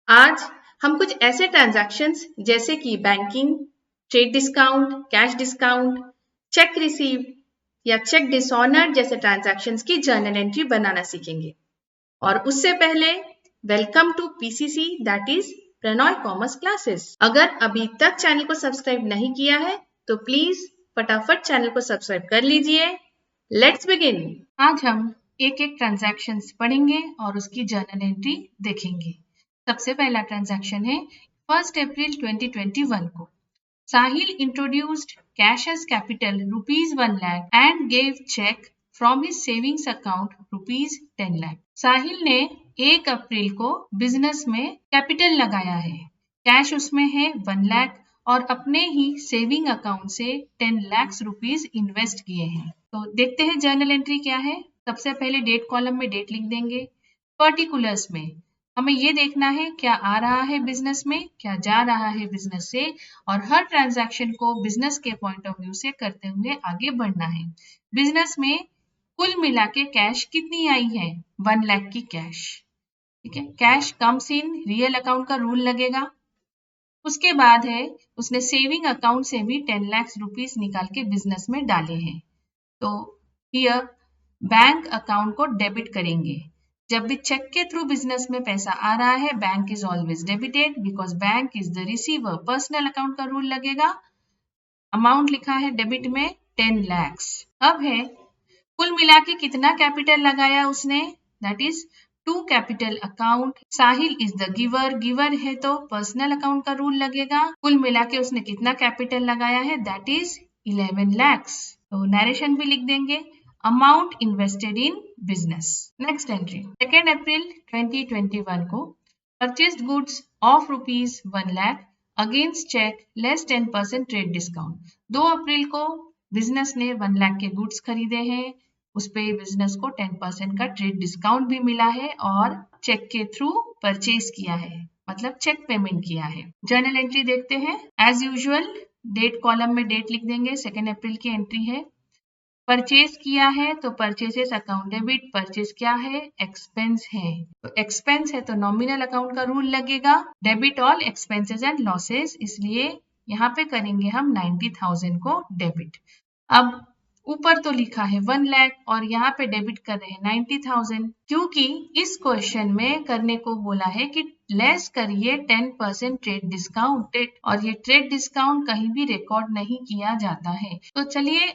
आज हम कुछ ऐसे ट्रांजैक्शंस जैसे कि banking, trade discount, cash discount, cheque receive या चेक डिसऑनर्ड जैसे ट्रांजैक्शंस की जर्नल एंट्री बनाना सीखेंगे। और उससे पहले welcome to PCC that is Pranoy commerce classes. अगर अभी तक चैनल को सब्सक्राइब नहीं किया है तो प्लीज फटाफट चैनल को सब्सक्राइब कर लीजिए। Let's begin. आज हम एक एक ट्रांजैक्शंस पढ़ेंगे और उसकी जर्नल एंट्री देखेंगे। सबसे पहला ट्रांजैक्शन है 1 अप्रैल 2021 को Sahil introduced cash as capital ₹1 lakh and gave check from his savings account ₹10 lakh। साहिल ने 1 अप्रैल को बिजनेस में कैपिटल लगाया है, कैश उसमें है 1 लाख और अपने ही सेविंग अकाउंट से 10 लाख रुपीस इन्वेस्ट किए हैं। तो देखते हैं जर्नल एंट्री क्या है। सबसे पहले डेट कॉलम में डेट लिख देंगे। पर्टिकुलर्स में हमें ये देखना है क्या आ रहा है बिजनेस में, क्या जा रहा है बिजनेस से, और हर ट्रांजैक्शन को बिजनेस के पॉइंट ऑफ व्यू से करते हुए आगे बढ़ना है। बिजनेस में कुल मिला के कैश कितनी आई है? 1 लाख की कैश। ठीक है, cash comes in, real account का रूल लगेगा। उसके बाद है उसने सेविंग अकाउंट से भी 10 लाख रुपीस निकाल के बिजनेस में डाले हैं। तो हियर बैंक अकाउंट को डेबिट करेंगे। जब भी चेक के थ्रू बिजनेस में पैसा आ रहा है, bank is always debited because bank is the receiver. Personal account का रूल लगेगा। अमाउंट लिखा है डेबिट में 10 लाख। अब है कुल मिला के कितना कैपिटल लगाया उसने, that is to capital account. Sahil is the giver, giver है तो पर्सनल अकाउंट का रूल लगेगा। कुल मिला के उसने कितना कैपिटल लगाया है, दैट इज 11 लाख। तो नरेशन भी लिख देंगे, amount invested in business. Next entry 2 April 2021 को purchased goods of ₹1 lakh against cheque less 10% trade discount. 2 अप्रैल को बिजनेस ने 1 लाख के गुड्स खरीदे हैं, उस पे बिजनेस को 10% का ट्रेड डिस्काउंट भी मिला है और चेक के थ्रू परचेज किया है, मतलब चेक पेमेंट किया है। जर्नल एंट्री देखते हैं। एज यूजुअल डेट कॉलम में डेट लिख देंगे। 2 अप्रैल की एंट्री है। परचेज किया है तो परचेसेस अकाउंट डेबिट, परचेज क्या है, एक्सपेंस है, तो एक्सपेंस है तो नॉमिनल अकाउंट का रूल लगेगा, debit all expenses and losses, इसलिए यहाँ पे करेंगे हम 90,000 को डेबिट। अब ऊपर तो लिखा है 1 लाख और यहाँ पे डेबिट कर रहे हैं 90,000, क्योंकि इस क्वेश्चन में करने को बोला है कि लेस करिए 10% ट्रेड डिस्काउंट, और ये ट्रेड डिस्काउंट कहीं भी रिकॉर्ड नहीं किया जाता है। तो चलिए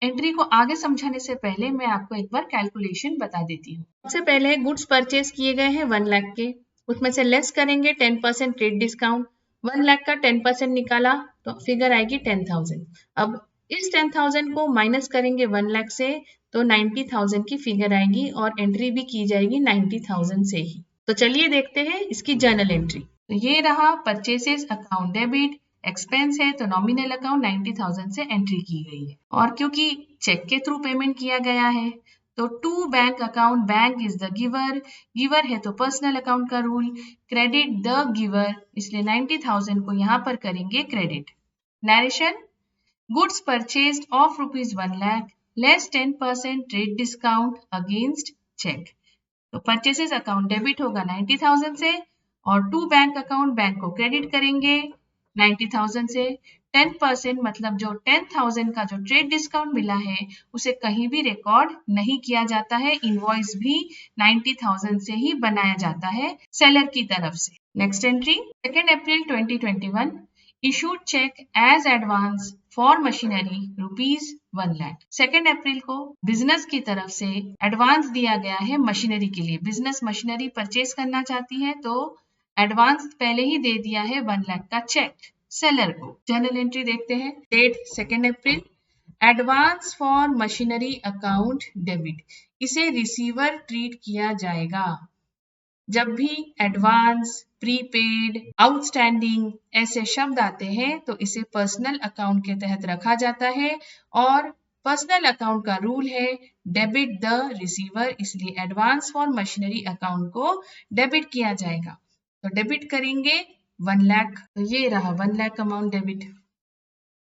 एंट्री को आगे समझाने से पहले मैं आपको एक बार कैलकुलेशन बता देती हूँ। सबसे पहले गुड्स परचेज किए गए हैं 1 लाख के, उसमें से लेस करेंगे 10% ट्रेड डिस्काउंट। 1 लाख का 10% निकाला तो फिगर आएगी 10,000। अब इस 10,000 को माइनस करेंगे 1 लाख से तो 90,000 की फिगर आएगी और एंट्री भी की जाएगी 90,000 से ही। तो चलिए देखते हैं इसकी जर्नल एंट्री। तो ये रहा परचेसेस अकाउंट डेबिट, एक्सपेंस है तो नॉमिनल अकाउंट 90,000 से एंट्री की गई है, और क्योंकि चेक के थ्रू पेमेंट किया गया है तो to bank account, bank is the giver, giver है तो पर्सनल अकाउंट का रूल, क्रेडिट द गिवर, इसलिए 90,000 को यहाँ पर करेंगे credit. Narration, goods purchased of ₹1 lakh less 10% trade discount against cheque. तो परचेसेस अकाउंट डेबिट होगा 90,000 से और टू बैंक अकाउंट, बैंक को क्रेडिट करेंगे 90,000 से। 10% मतलब जो 10,000 का जो ट्रेड डिस्काउंट मिला है उसे कहीं भी रिकॉर्ड नहीं किया जाता है, इनवॉइस भी 90,000 से ही बनाया जाता है सेलर की तरफ से। Next entry 2 April 2021 issued cheque as advance for machinery ₹1 lakh. 2 अप्रैल को बिजनेस की तरफ से एडवांस दिया गया है मशीनरी के लिए। बिजनेस मशीनरी परचेज करना चाहती है तो एडवांस पहले ही दे दिया है 1 लाख का चेक सेलर को। जर्नल एंट्री देखते हैं। Date 2 April, advance for machinery account debit, इसे रिसीवर ट्रीट किया जाएगा। जब भी एडवांस, प्रीपेड, आउटस्टैंडिंग ऐसे शब्द आते हैं तो इसे पर्सनल अकाउंट के तहत रखा जाता है और पर्सनल अकाउंट का रूल है डेबिट द रिसीवर, इसलिए एडवांस फॉर मशीनरी अकाउंट को डेबिट किया जाएगा। तो डेबिट करेंगे 1 लाख, तो ये रहा 1 lakh amount debit.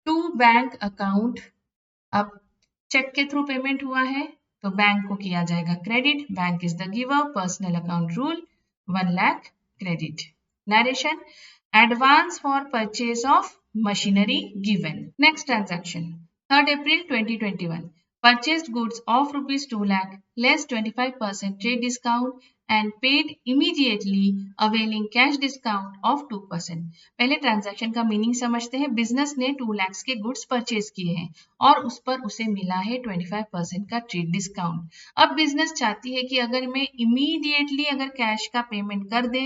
To bank account, अब चेक के थ्रू पेमेंट हुआ है तो बैंक को किया जाएगा credit, bank is the giver, personal account rule 1 lakh credit. Narration: advance for purchase of machinery given. Next transaction, 3rd April 2021. Purchased goods of rupees 2 lakh less 25% trade discount and paid immediately availing cash discount of 2%. पहले transaction का meaning समझते हैं। Business ने 2 लाख के goods purchase किए हैं और उस पर उसे मिला है 25% का ट्रेड डिस्काउंट। अब बिजनेस चाहती है कि अगर मैं इमीडिएटली अगर कैश का पेमेंट कर दे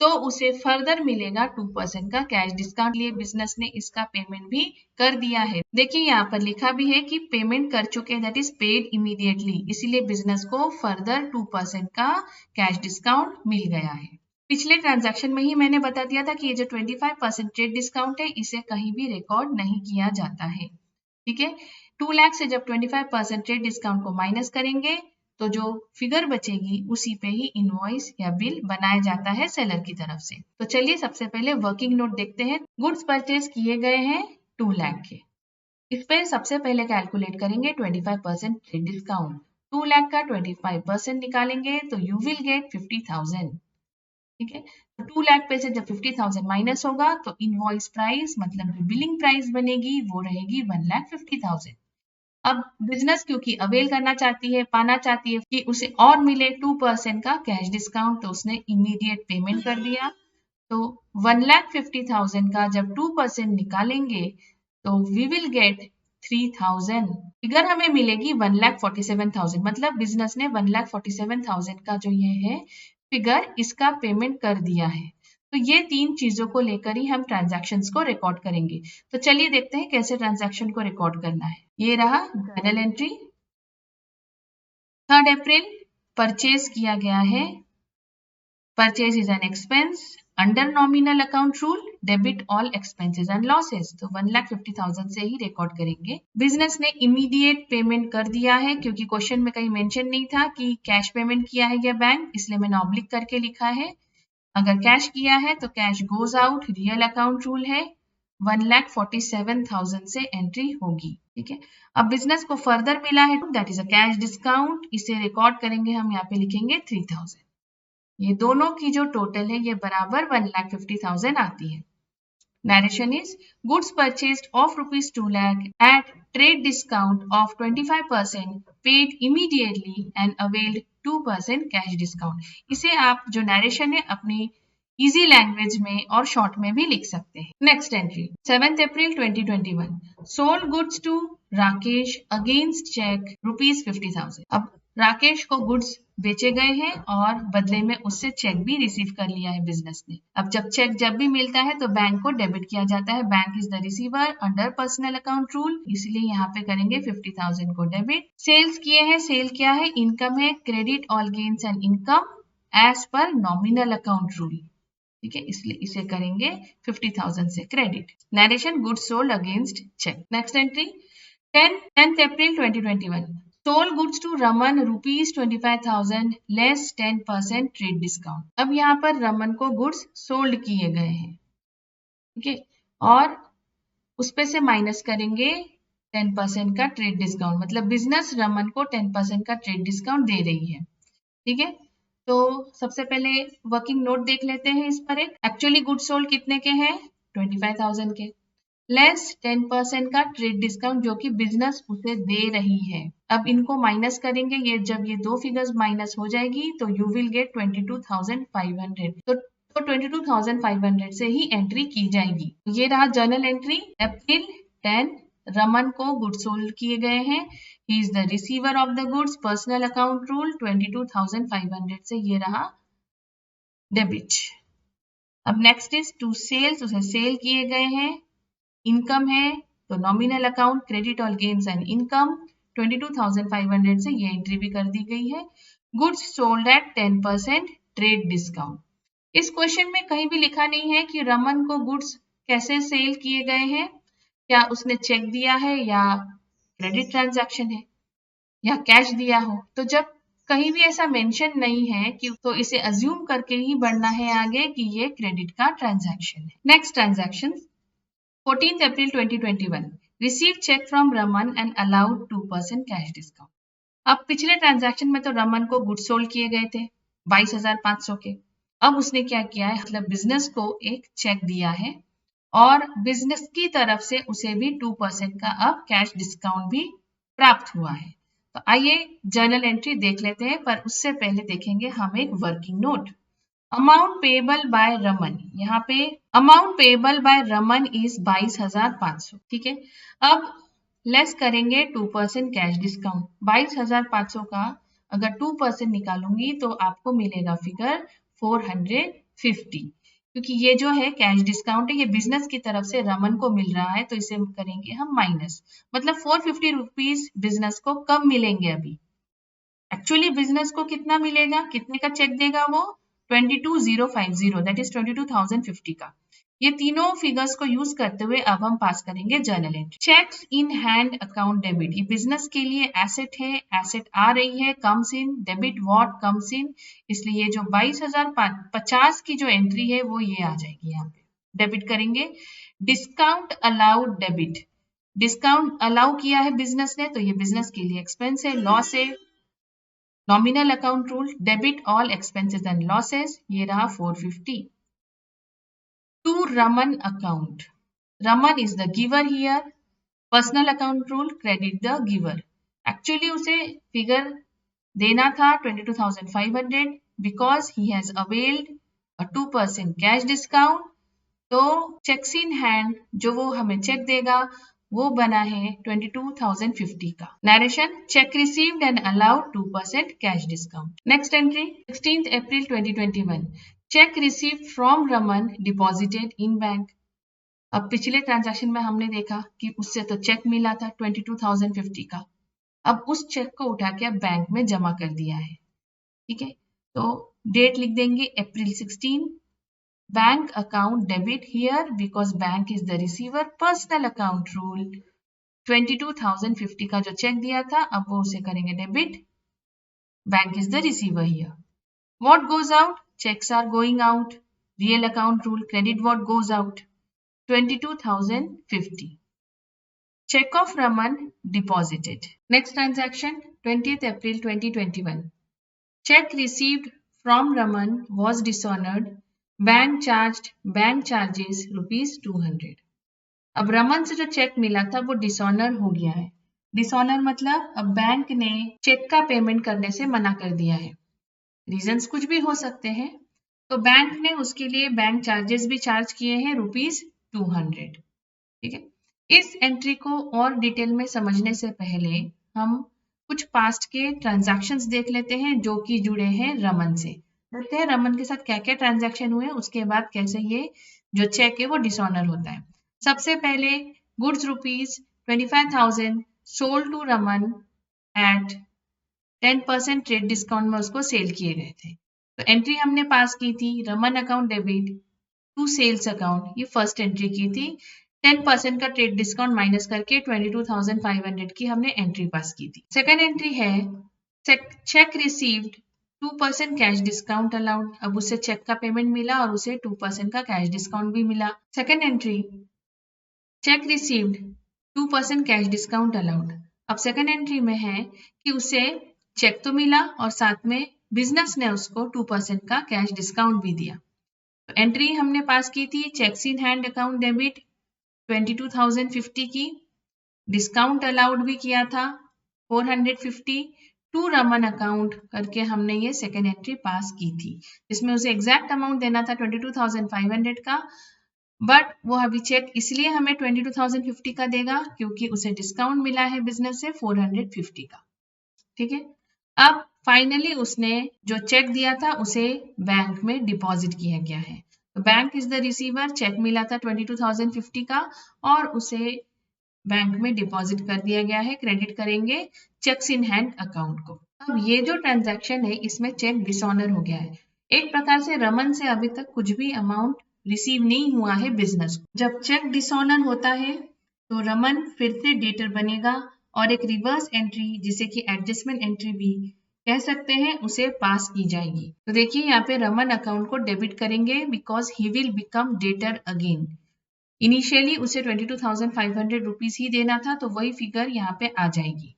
तो उसे फर्दर मिलेगा 2% का कैश डिस्काउंट। लिए बिजनेस ने इसका पेमेंट भी कर दिया है। देखिए यहाँ पर लिखा भी है कि पेमेंट कर चुके हैं, दैट इज पेड इमीडिएटली, इसीलिए बिजनेस को फर्दर 2% का कैश डिस्काउंट मिल गया है। पिछले ट्रांजैक्शन में ही मैंने बता दिया था कि ये जो 25% ट्रेड डिस्काउंट है इसे कहीं भी रिकॉर्ड नहीं किया जाता है। ठीक है, 2 लाख से जब 25% ट्रेड डिस्काउंट को माइनस करेंगे तो जो फिगर बचेगी उसी पे ही इनवॉइस या बिल बनाया जाता है सेलर की तरफ से। तो चलिए सबसे पहले वर्किंग नोट देखते हैं। गुड्स परचेज किए गए हैं 2 लाख के, इस पे सबसे पहले कैलकुलेट करेंगे 25% ट्रेड डिस्काउंट। 2 लाख का 25% निकालेंगे तो यू विल गेट 50,000। ठीक है, तो 2 लाख पे से जब 50,000 माइनस होगा तो इनवॉइस प्राइस मतलब जो बिलिंग प्राइस बनेगी वो रहेगी 1,50,000। अब बिजनेस क्योंकि अवेल करना चाहती है, पाना चाहती है कि उसे और मिले 2% का कैश डिस्काउंट, तो उसने इमीडिएट पेमेंट कर दिया। तो 1,50,000 का जब 2% निकालेंगे तो वी विल गेट 3,000। फिगर हमें मिलेगी 1,47,000, मतलब बिजनेस ने 1,47,000 का जो ये है फिगर इसका पेमेंट कर दिया है। तो ये 3 चीजों को लेकर ही हम ट्रांजैक्शंस को रिकॉर्ड करेंगे। तो चलिए देखते हैं कैसे ट्रांजैक्शन को रिकॉर्ड करना है। ये रहा जर्नल एंट्री। 3rd अप्रैल परचेज किया गया है। Purchase is an expense under nominal account rule, debit all expenses and losses. तो 1,50,000 से ही रिकॉर्ड करेंगे। बिजनेस ने इमीडिएट पेमेंट कर दिया है क्योंकि क्वेश्चन में कहीं मेंशन नहीं था कि कैश पेमेंट किया है या बैंक, इसलिए मैंने ऑब्लिक करके लिखा है। अगर कैश किया है तो cash goes out, real account rule है, 1,47,000 से एंट्री होगी। ठीक है, अब बिजनेस को फर्दर मिला है that is a cash discount, इसे रिकॉर्ड करेंगे हम, यहाँ पे लिखेंगे 3,000। ये दोनों की जो टोटल है ये बराबर 1,50,000 आती है। Narration is goods purchased of rupees 2 lakh at trade discount of 25% paid immediately and availed 2% cash discount। इसे आप जो नरेशन है अपनी इजी लैंग्वेज में और शॉर्ट में भी लिख सकते हैं। Next entry 7th April 2021। Sold goods to Rakesh against cheque rupees 50,000। अब राकेश को गुड्स बेचे गए हैं और बदले में उससे चेक भी रिसीव कर लिया है बिजनेस ने। अब चेक जब भी मिलता है तो बैंक को डेबिट किया जाता है। Bank is the receiver under personal account rule, इसलिए यहाँ पे करेंगे 50,000 को डेबिट। सेल्स किए हैं, सेल क्या है, इनकम है, credit all gains and income as per nominal account rule. ठीक है, इसलिए इसे करेंगे 50,000 से क्रेडिट। Narration goods sold against cheque. Next entry 10th April 2021। Sold goods to Raman rupees 25,000 less 10% trade discount. अब यहाँ पर रमन को गुड्स सोल्ड किए गए हैं। ठीक है, और उस पे से माइनस करेंगे 10% का ट्रेड डिस्काउंट, मतलब बिजनेस रमन को 10% का ट्रेड डिस्काउंट दे रही है। ठीक है, तो सबसे पहले वर्किंग नोट देख लेते हैं इस पर। एक एक्चुअली गुड्स सोल्ड कितने के हैं, 25,000 के, लेस 10% का ट्रेड डिस्काउंट जो कि बिजनेस उसे दे रही है। अब इनको माइनस करेंगे, ये जब ये दो फिगर्स माइनस हो जाएगी तो यू विल गेट 22,500। तो 22,500 से ही एंट्री की जाएगी। ये रहा जर्नल एंट्री अप्रैल 10। रमन को गुड्स सोल्ड किए गए हैं, he is the receiver of the goods, personal account rule, 22,500 से ये रहा डेबिट। अब नेक्स्ट इज टू सेल्स, उसे सेल किए गए हैं। इनकम है तो nominal account, credit all gains and income, 22,500 से ये एंट्री भी कर दी गई है। Goods sold at 10% trade discount. इस क्वेश्चन में कहीं भी लिखा नहीं है कि रमन को गुड्स कैसे सेल किए गए हैं, क्या उसने चेक दिया है या क्रेडिट ट्रांजैक्शन है या कैश दिया हो। तो जब कहीं भी ऐसा मेंशन नहीं है कि तो इसे अज्यूम करके ही बढ़ना है आगे कि ये क्रेडिट का ट्रांजैक्शन है। Next transaction 14th April 2021। Received check from Raman and allowed 2% cash discount। अब पिछले ट्रांजैक्शन में तो रमन को गुड्स सोल्ड किए गए थे 22,500 के, अब उसने क्या किया है, मतलब बिजनेस को एक चेक दिया है और बिजनेस की तरफ से उसे भी 2% का अब कैश डिस्काउंट भी प्राप्त हुआ है। तो आइए जर्नल एंट्री देख लेते हैं, पर उससे पहले देखेंगे हम एक working note. Amount payable by Raman, यहाँ पे amount payable by Raman is 22,500, ठीक है। अब लेस करेंगे 2% कैश डिस्काउंट। 22,500 का अगर 2% निकालूंगी तो आपको मिलेगा फिगर 450, क्योंकि ये जो है कैश डिस्काउंट है, ये बिजनेस की तरफ से रमन को मिल रहा है, तो इसे करेंगे हम माइनस, मतलब 450 रुपीज बिजनेस को कम मिलेंगे अभी। एक्चुअली बिजनेस को कितना मिलेगा, कितने का चेक देगा वो, 22,050, दैट इज 22,050 का। ये तीनों फिगर्स को यूज करते हुए अब हम पास करेंगे journal entry. Checks in hand account debit, ये बिजनेस के लिए एसेट है, एसेट आ रही है, comes in, debit what comes in, इसलिए ये जो 22,050 की जो एंट्री है वो ये आ जाएगी, यहाँ पे डेबिट करेंगे। Discount allowed debit, discount allow किया है बिजनेस ने, तो ये बिजनेस के लिए एक्सपेंस है, लॉस है। Nominal account rule, debit all expenses and losses, ये रहा 450। To Raman account, Raman is the giver here, personal account rule, credit the giver. Actually उसे फिगर देना था 22,500 because he has availed a 2% cash discount, तो cheques in hand जो वो हमें check देगा वो बना है 22,050 का। Narration, check received and allowed 2% cash discount. Next entry 16 April 2021, check received from Raman deposited in bank. अब पिछले ट्रांजैक्शन में हमने देखा कि उससे तो चेक मिला था 22,050 का, अब उस चेक को उठा के अब बैंक में जमा कर दिया है, ठीक है। तो डेट लिख देंगे अप्रैल 16, bank account debit here because bank is the receiver, personal account rule, 22,050 का जो चेक दिया था अब वो उसे करेंगे debit, bank is the receiver here. What goes out, cheques are going out, real account rule, credit what goes out, 22,050। Check of Raman deposited. Next transaction 20th April 2021. Check received from Raman was dishonored. Bank charged bank charges rupees 200. अब रमन से जो check मिला था वो dishonour हो गया है। Dishonour मतलब अब बैंक ने चेक का पेमेंट करने से मना कर दिया है। रीजंस कुछ भी हो सकते हैं, तो बैंक ने उसके लिए बैंक चार्जेस भी चार्ज किए हैं रुपीज 200, ठीक है। इस एंट्री को और डिटेल में समझने से पहले हम कुछ पास्ट के ट्रांजैक्शंस देख लेते हैं जो कि जुड़े हैं रमन से। देखते हैं रमन के साथ क्या क्या ट्रांजैक्शन हुए, उसके बाद कैसे ये जो चेक है वो डिसऑनर होता है। सबसे पहले goods rupees 25,000 sold to Raman at 10% trade discount में उसको सेल किए गए थे। तो एंट्री हमने पास की थी, Raman account debit to sales account, ये फर्स्ट एंट्री की थी। 10% का ट्रेड डिस्काउंट माइनस करके 22,500 की हमने एंट्री पास की थी। सेकंड एंट्री है check received 2% cash discount allowed, अब उसे चेक का पेमेंट मिला और उसे 2% का कैश डिस्काउंट भी मिला। Second entry check received 2% cash discount allowed, अब सेकंड एंट्री में है कि उसे चेक तो मिला और साथ में बिजनेस ने उसको 2% का कैश डिस्काउंट भी दिया। तो एंट्री हमने पास की थी checks in hand account debit 22,050 की, डिस्काउंट अलाउड भी किया था 450, टू रमन अकाउंट करके हमने ये सेकेंड एंट्री पास की थी, इसमें उसे एग्जैक्ट अमाउंट देना था 22,500 का, बट वो अभी चेक इसलिए हमें 22,050 का देगा क्योंकि उसे डिस्काउंट मिला है बिजनेस से 450 का, ठीक है। अब फाइनली उसने जो चेक दिया था उसे बैंक में डिपॉजिट किया गया है, तो bank is the receiver, cheque मिला था 22,050 का और उसे बैंक में डिपॉजिट कर दिया गया है, क्रेडिट करेंगे चेक्स इन हैंड अकाउंट को। अब ये जो ट्रांजैक्शन है इसमें चेक डिसऑनर हो गया है, एक प्रकार से रमन से अभी तक कुछ भी अमाउंट रिसीव नहीं हुआ है बिजनेस को। जब चेक डिसऑनर होता है तो रमन फिर से डेटर बनेगा और एक रिवर्स एंट्री जिसे कि एडजस्टमेंट एंट्री भी कह सकते हैं उसे पास की जाएगी। तो देखिए यहाँ पे रमन अकाउंट को डेबिट करेंगे because he will become debtor again. Initially उसे 22,500 रुपीज ही देना था तो वही फिगर यहाँ पे आ जाएगी।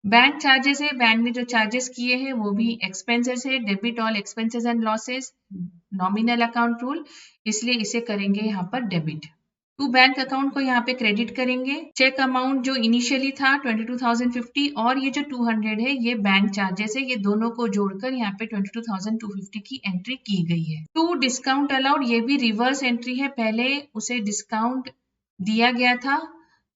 बैंक चार्जेस है, बैंक ने जो चार्जेस किए हैं वो भी एक्सपेंसेस है, debit all expenses and losses, nominal account rule, इसलिए इसे करेंगे यहाँ पर डेबिट। टू बैंक अकाउंट को यहाँ पे क्रेडिट करेंगे। चेक अमाउंट जो इनिशियली था 22,050 और ये जो 200 है ये बैंक चार्जेस है, ये दोनों को जोड़कर यहाँ पे 22,250 की एंट्री की गई है। टू डिस्काउंट अलाउड, ये भी रिवर्स एंट्री है, पहले उसे डिस्काउंट दिया गया था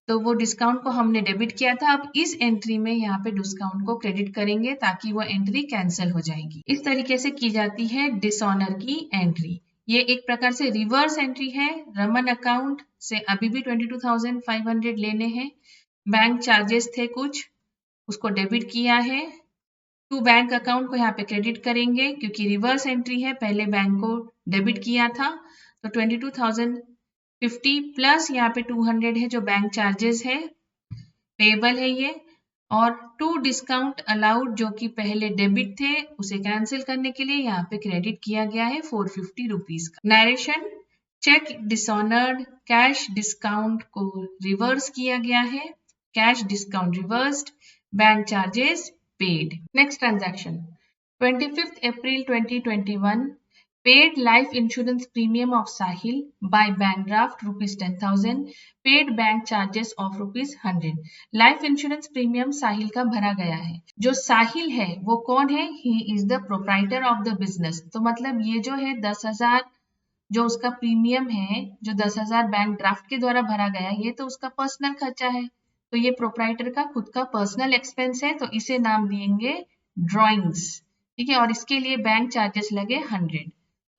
तो वो डिस्काउंट को हमने डेबिट किया था, अब इस एंट्री में यहाँ पे डिस्काउंट को क्रेडिट करेंगे ताकि वो एंट्री कैंसिल हो जाएगी। इस तरीके से की जाती है डिसऑनर की एंट्री। ये एक प्रकार से रिवर्स एंट्री है। रमन अकाउंट से अभी भी 22,500 लेने हैं, बैंक चार्जेस थे कुछ, उसको डेबिट किया है। टू बैंक अकाउंट को यहाँ पे क्रेडिट करेंगे क्योंकि रिवर्स एंट्री है, पहले बैंक को डेबिट किया था तो 22,050 प्लस यहाँ पे 200 है जो बैंक चार्जेस है, पेबल है ये। और टू डिस्काउंट अलाउड जो कि पहले डेबिट थे उसे कैंसिल करने के लिए यहाँ पे क्रेडिट किया गया है 450 रुपीज का। Narration, cheque dishonoured, cash discount को रिवर्स किया गया है, cash discount reversed, bank charges paid. Next transaction 25th April 2021, paid life insurance premium of Sahil by bank draft rupees 10,000, paid bank charges of rupees 100। Life insurance premium Sahil का भरा गया है। जो साहिल है वो कौन है? He is the proprietor of the business. तो मतलब ये जो है 10,000 जो उसका प्रीमियम है, जो 10,000 बैंक ड्राफ्ट के द्वारा भरा गया, ये तो उसका पर्सनल खर्चा है, तो ये प्रोप्राइटर का खुद का पर्सनल एक्सपेंस है, तो इसे नाम देंगे ड्रॉइंग्स। ठीक है, और इसके लिए बैंक चार्जेस लगे 100।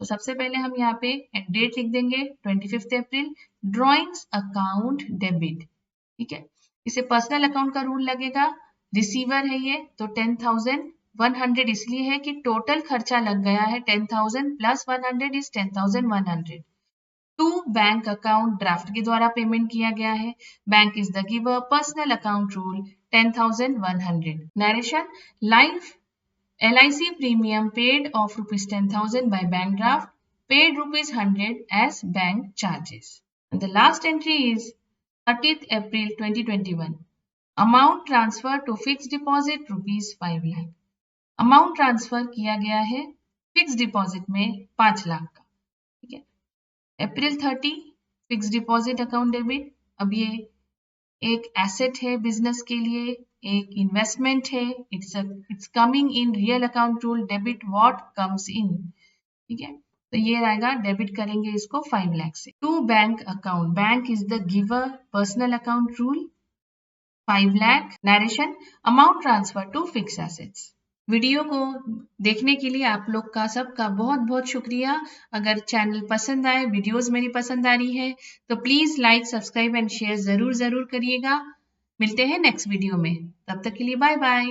तो सबसे पहले हम यहाँ पे डेट लिख देंगे 25 अप्रैल, ड्रॉइंग्स अकाउंट डेबिट। ठीक है, इसे पर्सनल अकाउंट का रूल लगेगा, रिसीवर है ये, तो 10,100 इसलिए है कि टोटल खर्चा लग गया है 10,000 plus 100 is 10,100। To bank account draft के द्वारा पेमेंट किया गया है, bank is the giver, personal account rule 10,100। Narration, life LIC premium paid of rupees 10,000 by bank draft, paid rupees 100 as bank charges. And the last entry is 30th April 2021. Amount transfer to fixed deposit rupees 5 lakh. Amount transfer किया गया है fixed deposit में 5 लाख का। ठीक है, April 30 fixed deposit account debit। अब ये एक एसेट है बिजनेस के लिए, एक इन्वेस्टमेंट है, it's coming in real account rule debit what comes in. ठीक है, तो ये रहेगा, डेबिट करेंगे इसको 5 लाख से। To bank account, bank is the giver, personal account rule 5 lakh. Narration, amount transfer to fix assets. Video को देखने के लिए आप लोग का सबका बहुत बहुत शुक्रिया। अगर चैनल पसंद आए, वीडियोस मेरी पसंद आ रही है तो please like, subscribe and share जरूर करिएगा। मिलते हैं नेक्स्ट वीडियो में, तब तक के लिए बाय बाय।